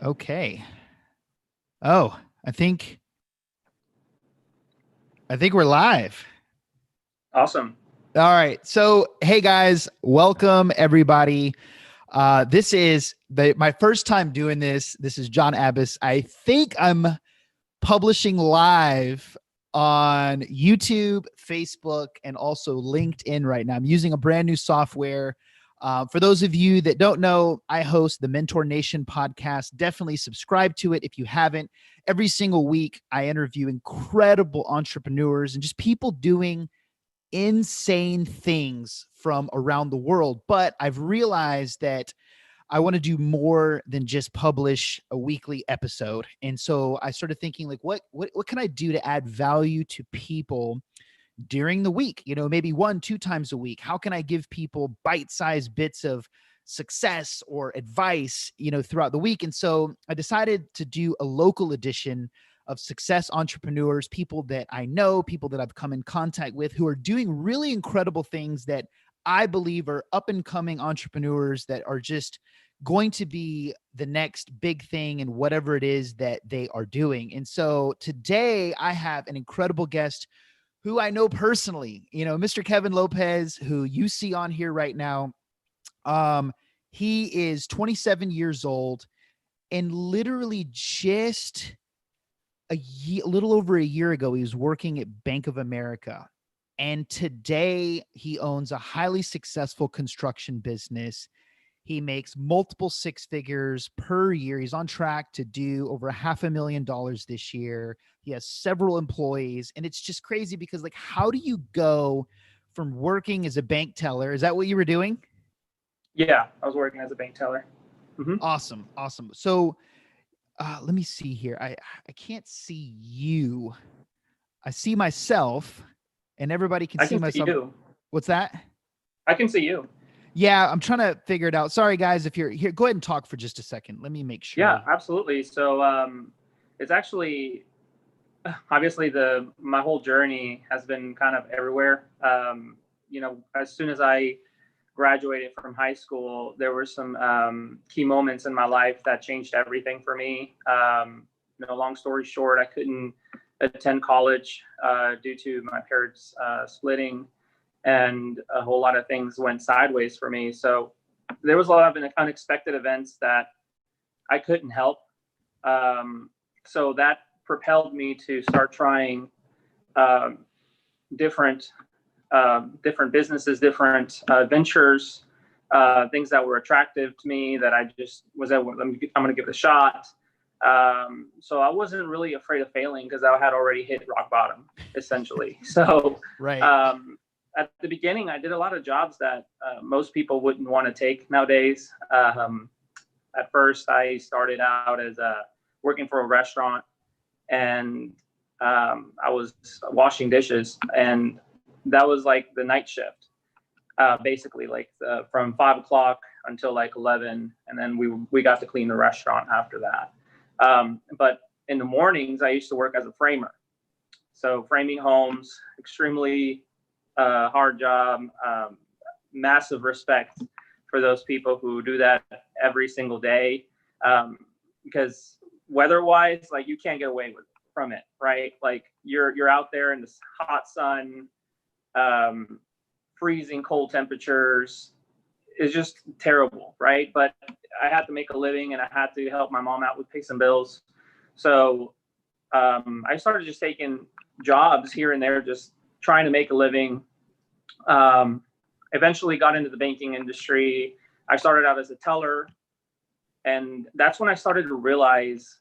Okay. Oh, I think we're live. Awesome. All right. So, hey guys, welcome everybody. This is my first time doing this. This is John Abbas. I think I'm publishing live on YouTube, Facebook, and also LinkedIn right now. I'm using a brand new software. For those of you that don't know, I host the Mentor Nation podcast. Definitely subscribe to it if you haven't. Every single week, I interview incredible entrepreneurs and just people doing insane things from around the world. But I've realized that I want to do more than just publish a weekly episode. And so I started thinking like what can I do to add value to people during the week? You know, maybe 1-2 times a week. How can I give people bite-sized bits of success or advice, throughout the week? And so I decided to do a local edition of success entrepreneurs, people that I know, people that I've come in contact with who are doing really incredible things that I believe are up and coming entrepreneurs that are just going to be the next big thing in whatever it is that they are doing. And so today I have an incredible guest who I know personally, Mr. Kevin Lopez, who you see on here right now. He is 27 years old and literally just a little over a year ago, he was working at Bank of America. And today he owns a highly successful construction business. He makes multiple six figures per year. He's on track to do over $500,000 this year. He has several employees, and it's just crazy because, like, how do you go from working as a bank teller? Is that what you were doing? Yeah, I was working as a bank teller. Mm-hmm. Awesome. So let me see here. I can't see you. I see myself, and everybody can see myself. See you. What's that? I can see you. Yeah, I'm trying to figure it out. Sorry, guys, if you're here, go ahead and talk for just a second. Let me make sure. Yeah, absolutely. So it's actually, obviously, my whole journey has been kind of everywhere. As soon as I graduated from high school, there were some key moments in my life that changed everything for me. Long story short, I couldn't attend college due to my parents splitting, and a whole lot of things went sideways for me. So there was a lot of unexpected events that I couldn't help. So that propelled me to start trying different businesses, different ventures, things that were attractive to me that I just was I'm going to give it a shot. So I wasn't really afraid of failing because I had already hit rock bottom, essentially. So right. At the beginning, I did a lot of jobs that most people wouldn't want to take nowadays. At first, I started out as working for a restaurant, and I was washing dishes, and that was like the night shift, basically, like from 5 o'clock until like 11, and then we got to clean the restaurant after that. But in the mornings, I used to work as a framer, so framing homes, extremely hard job. Massive respect for those people who do that every single day, because weather-wise, like, you can't get away from it, right? Like you're out there in this hot sun, freezing cold temperatures. Is just terrible, right? But I had to make a living, and I had to help my mom out with pay some bills. So I started just taking jobs here and there, just trying to make a living. Eventually got into the banking industry. I started out as a teller, and that's when I started to realize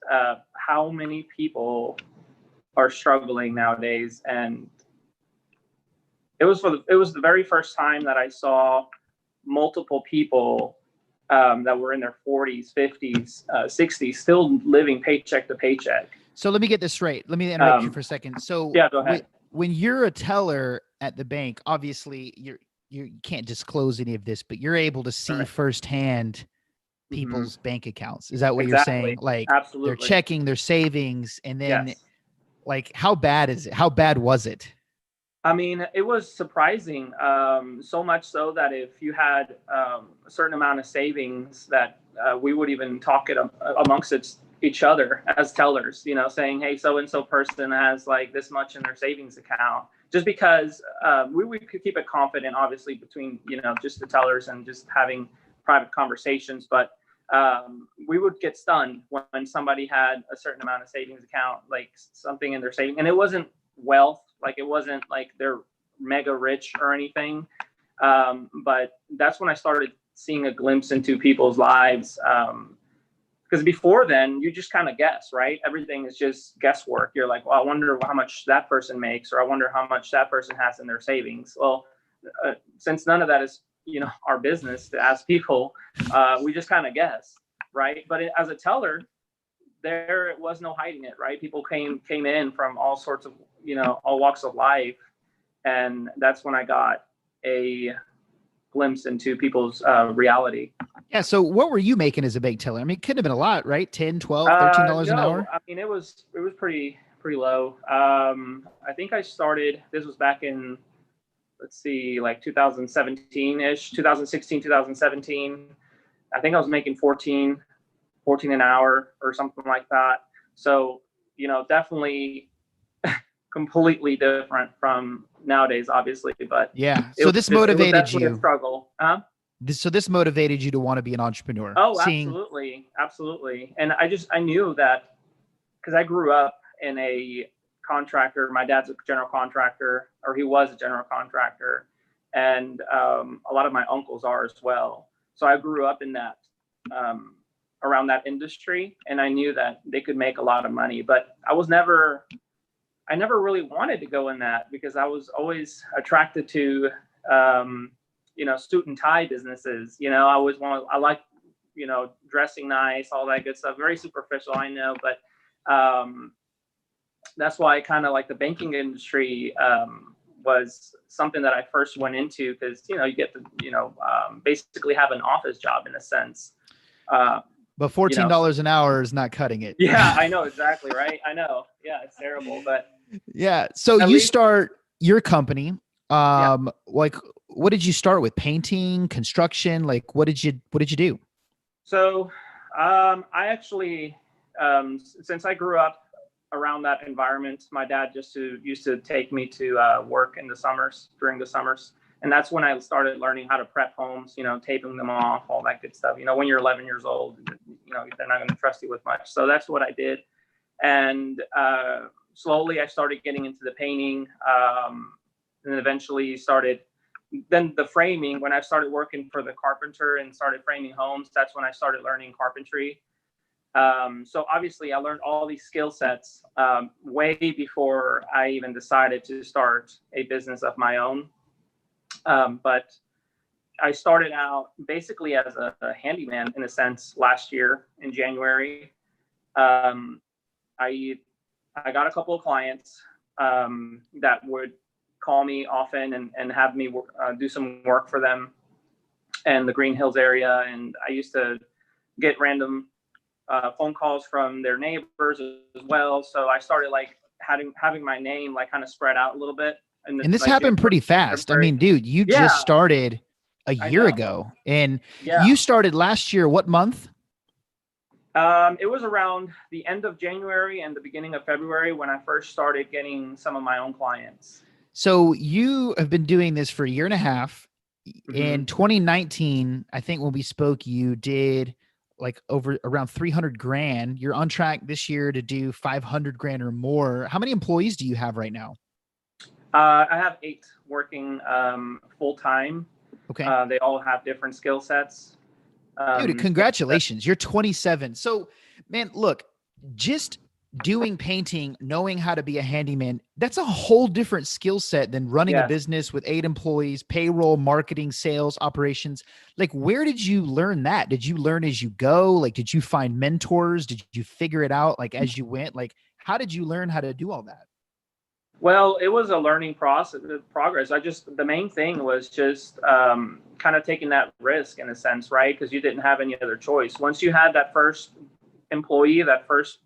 how many people are struggling nowadays. And it was the very first time that I saw multiple people that were in their 40s, 50s, 60s, still living paycheck to paycheck. So let me get this straight. Let me interrupt you for a second. So yeah, go ahead. When you're a teller at the bank, obviously you can't disclose any of this, but you're able to see firsthand people's bank accounts. Is that what you're saying? Like, absolutely, they're checking their savings, and then yes. like, how bad is it? How bad was it? I mean, it was surprising, so much so that if you had a certain amount of savings, that we would even talk it amongst each other as tellers, saying, hey, so and so person has like this much in their savings account, just because we could keep it confident, obviously, between just the tellers and just having private conversations. But we would get stunned when somebody had a certain amount of savings account, like something in their savings, and it wasn't wealth. Like it wasn't like they're mega rich or anything. But that's when I started seeing a glimpse into people's lives. Because before then, you just kind of guess, right? Everything is just guesswork. You're like, well, I wonder how much that person makes, or I wonder how much that person has in their savings. Well, since none of that is, our business to ask people, we just kind of guess, right? But as a teller, there was no hiding it, right? People came in from all sorts of, all walks of life. And that's when I got a glimpse into people's reality. Yeah. So what were you making as a bake teller? I mean, it couldn't have been a lot, right? 10, 12, $13 an hour? I mean, it was pretty low. I think I started, this was back in, let's see, like 2017-ish, 2016, 2017. I think I was making 14 an hour or something like that. So, definitely completely different from nowadays, obviously. But yeah. So this motivated you. A struggle. So this motivated you to want to be an entrepreneur. Oh, absolutely. Absolutely. And I knew that because I grew up in a contractor. My dad's a general contractor, or he was a general contractor. And a lot of my uncles are as well. So I grew up in that, around that industry, and I knew that they could make a lot of money, but I never really wanted to go in that because I was always attracted to, suit and tie businesses. I like, dressing nice, all that good stuff, very superficial, I know, but that's why I kind of like the banking industry, was something that I first went into because, you get to, basically have an office job in a sense. But $14 an hour is not cutting it. Yeah, I know. Exactly. Right. I know. Yeah. It's terrible, but yeah. So you start your company. Like, what did you start with? Painting, construction? Like, what did you do? So, I actually, since I grew up around that environment, my dad used to take me to work in the summers, during the summers. And that's when I started learning how to prep homes, taping them off, all that good stuff. When you're 11 years old, they're not going to trust you with much. So that's what I did. And slowly I started getting into the painting, and eventually then the framing. When I started working for the carpenter and started framing homes, that's when I started learning carpentry. So obviously I learned all these skill sets way before I even decided to start a business of my own. But I started out basically as a handyman in a sense last year in January. I got a couple of clients that would call me often and have me do some work for them in the Green Hills area. And I used to get random phone calls from their neighbors as well. So I started like having my name like kind of spread out a little bit. And this happened pretty fast. I mean, dude, you just started a year ago, and you started last year. What month? It was around the end of January and the beginning of February when I first started getting some of my own clients. So you have been doing this for a year and a half. Mm-hmm. In 2019, I think when we spoke, you did like around 300 grand. You're on track this year to do 500 grand or more. How many employees do you have right now? I have 8 working full time. Okay. They all have different skill sets. Dude, congratulations. You're 27. So, man, look, just doing painting, knowing how to be a handyman, that's a whole different skill set than running a business with 8 employees, payroll, marketing, sales, operations. Like, where did you learn that? Did you learn as you go? Like, did you find mentors? Did you figure it out like as you went? Like, how did you learn how to do all that? Well, it was a learning progress. The main thing was just kind of taking that risk in a sense, right? Because you didn't have any other choice. Once you had that first employee, that first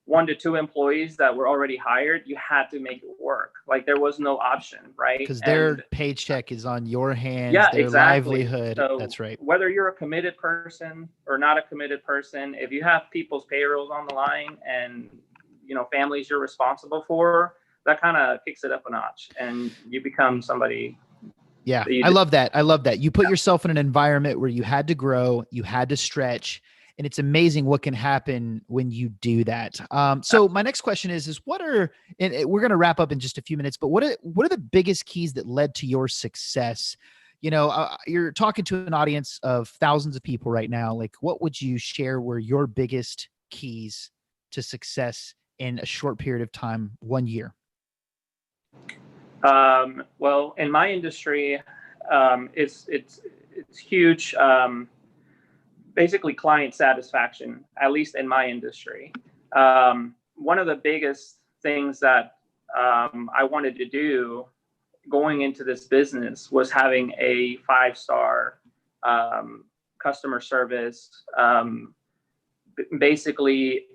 1 to 2 employees that were already hired, you had to make it work. Like there was no option, right? Because their paycheck is on your hands, yeah, their exactly. livelihood. So That's right. whether you're a committed person or not a committed person, if you have people's payrolls on the line and, families you're responsible for, that kind of kicks it up a notch and you become somebody. Yeah, I love that. I love that. You put yourself in an environment where you had to grow, you had to stretch, and it's amazing what can happen when you do that. So my next question is what are, and we're going to wrap up in just a few minutes, but what are the biggest keys that led to your success? You're talking to an audience of thousands of people right now. Like, what would you share were your biggest keys to success in a short period of time, 1 year? Well, in my industry, it's huge. Basically, client satisfaction, at least in my industry. One of the biggest things that I wanted to do going into this business was having a 5-star customer service. Basically,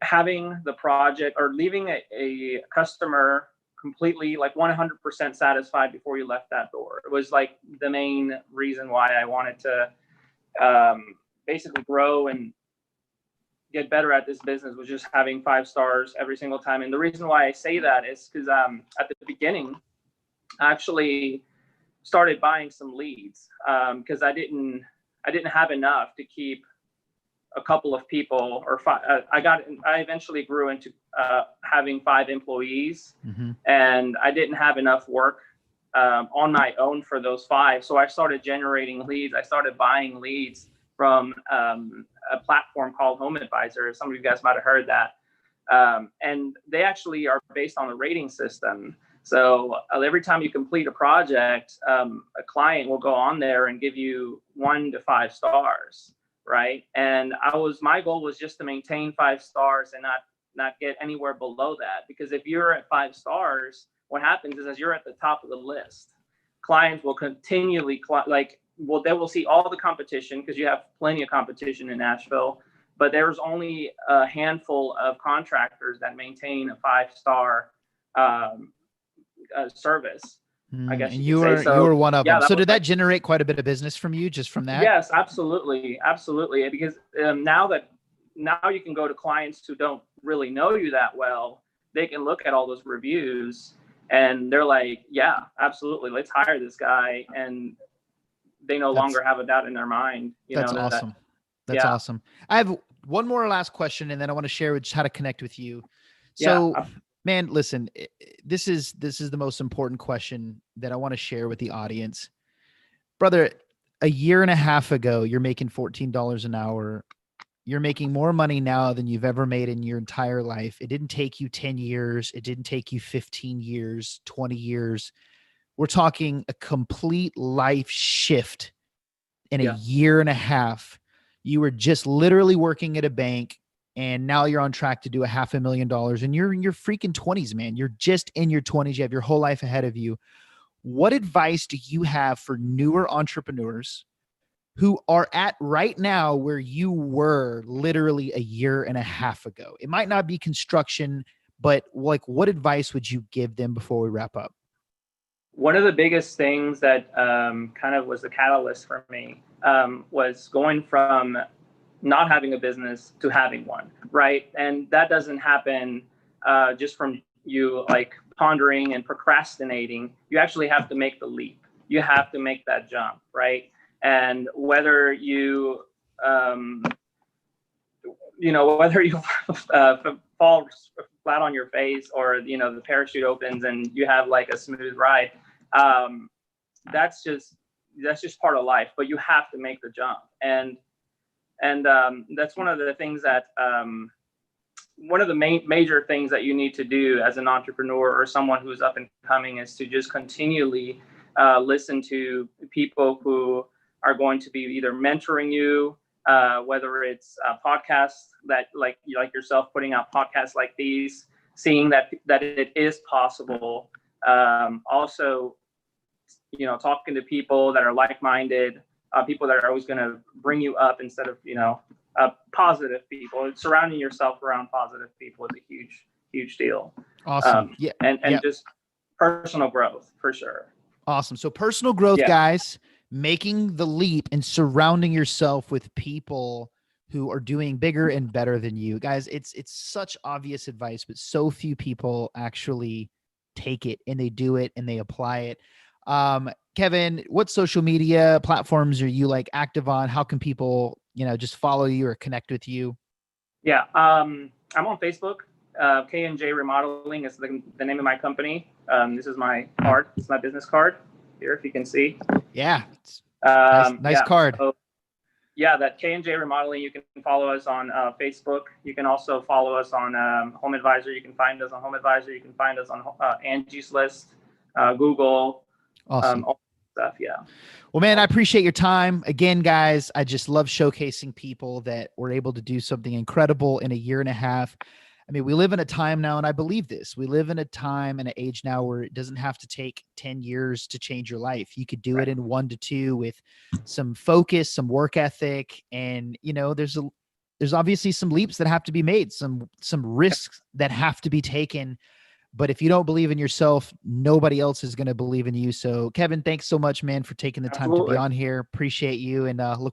having the project or leaving a customer completely like 100% satisfied before you left that door. It was like the main reason why I wanted to basically grow and get better at this business, was just having 5 stars every single time. And the reason why I say that is because at the beginning, I actually started buying some leads because I didn't have enough to keep a couple of people or 5. I eventually grew into having 5 employees, and I didn't have enough work on my own for those 5. So I started generating leads. I started buying leads from a platform called Home Advisor. Some of you guys might have heard that. And they actually are based on a rating system. So every time you complete a project, a client will go on there and give you 1 to 5 stars. Right. And my goal was just to maintain 5 stars and not get anywhere below that. Because if you're at 5 stars, what happens is as you're at the top of the list, clients will continually they will see all the competition because you have plenty of competition in Nashville, but there's only a handful of contractors that maintain a 5-star service. I guess you were one of them. So did that generate quite a bit of business from you just from that? Yes, absolutely. Absolutely. Because now you can go to clients who don't really know you that well. They can look at all those reviews and they're like, yeah, absolutely. Let's hire this guy. And they no longer have a doubt in their mind. That's awesome. That's awesome. I have one more last question, and then I want to share just how to connect with you. So man, listen, this is the most important question that I want to share with the audience. Brother, a year and a half ago, you're making $14 an hour. You're making more money now than you've ever made in your entire life. It didn't take you 10 years. It didn't take you 15 years, 20 years. We're talking a complete life shift in a year and a half. You were just literally working at a bank, and now you're on track to do $500,000, and you're in your freaking 20s, man. You're just in your 20s. You have your whole life ahead of you. What advice do you have for newer entrepreneurs who are at right now where you were literally a year and a half ago? It might not be construction, but like, what advice would you give them before we wrap up? One of the biggest things that kind of was the catalyst for me was going from not having a business to having one, right? And that doesn't happen just from you like pondering and procrastinating. You actually have to make the leap. You have to make that jump, right? And whether you, whether you fall flat on your face or, the parachute opens and you have like a smooth ride, that's just part of life, but you have to make the jump. And that's one of the things that, one of the major things that you need to do as an entrepreneur or someone who's up and coming is to just continually listen to people who are going to be either mentoring you, whether it's podcasts that like yourself putting out podcasts like these, seeing that it is possible. Also, talking to people that are like-minded, people that are always going to bring you up instead of, positive people. Surrounding yourself around positive people is a huge deal. Awesome. Yeah. And just personal growth for sure. Awesome. So personal growth, guys, making the leap and surrounding yourself with people who are doing bigger and better than you. Guys, it's such obvious advice, but so few people actually take it and they do it and they apply it. Kevin, what social media platforms are you like active on? How can people, just follow you or connect with you? Yeah. I'm on Facebook. K&J Remodeling is the name of my company. This is my card. It's my business card here, if you can see. Yeah. Nice card. So, that K&J Remodeling. You can follow us on Facebook. You can also follow us on Home Advisor. You can find us on Home Advisor. You can find us on Angie's List, Google. Awesome. All stuff. Yeah. Well, man, I appreciate your time. Again, guys, I just love showcasing people that were able to do something incredible in a year and a half. I mean, we live in a time now, and I believe this. We live in a time and an age now where it doesn't have to take 10 years to change your life. You could do it in 1 to 2 with some focus, some work ethic, and there's obviously some leaps that have to be made, some risks that have to be taken. But if you don't believe in yourself, nobody else is going to believe in you. So, Kevin, thanks so much, man, for taking the time to be on here. Appreciate you, and look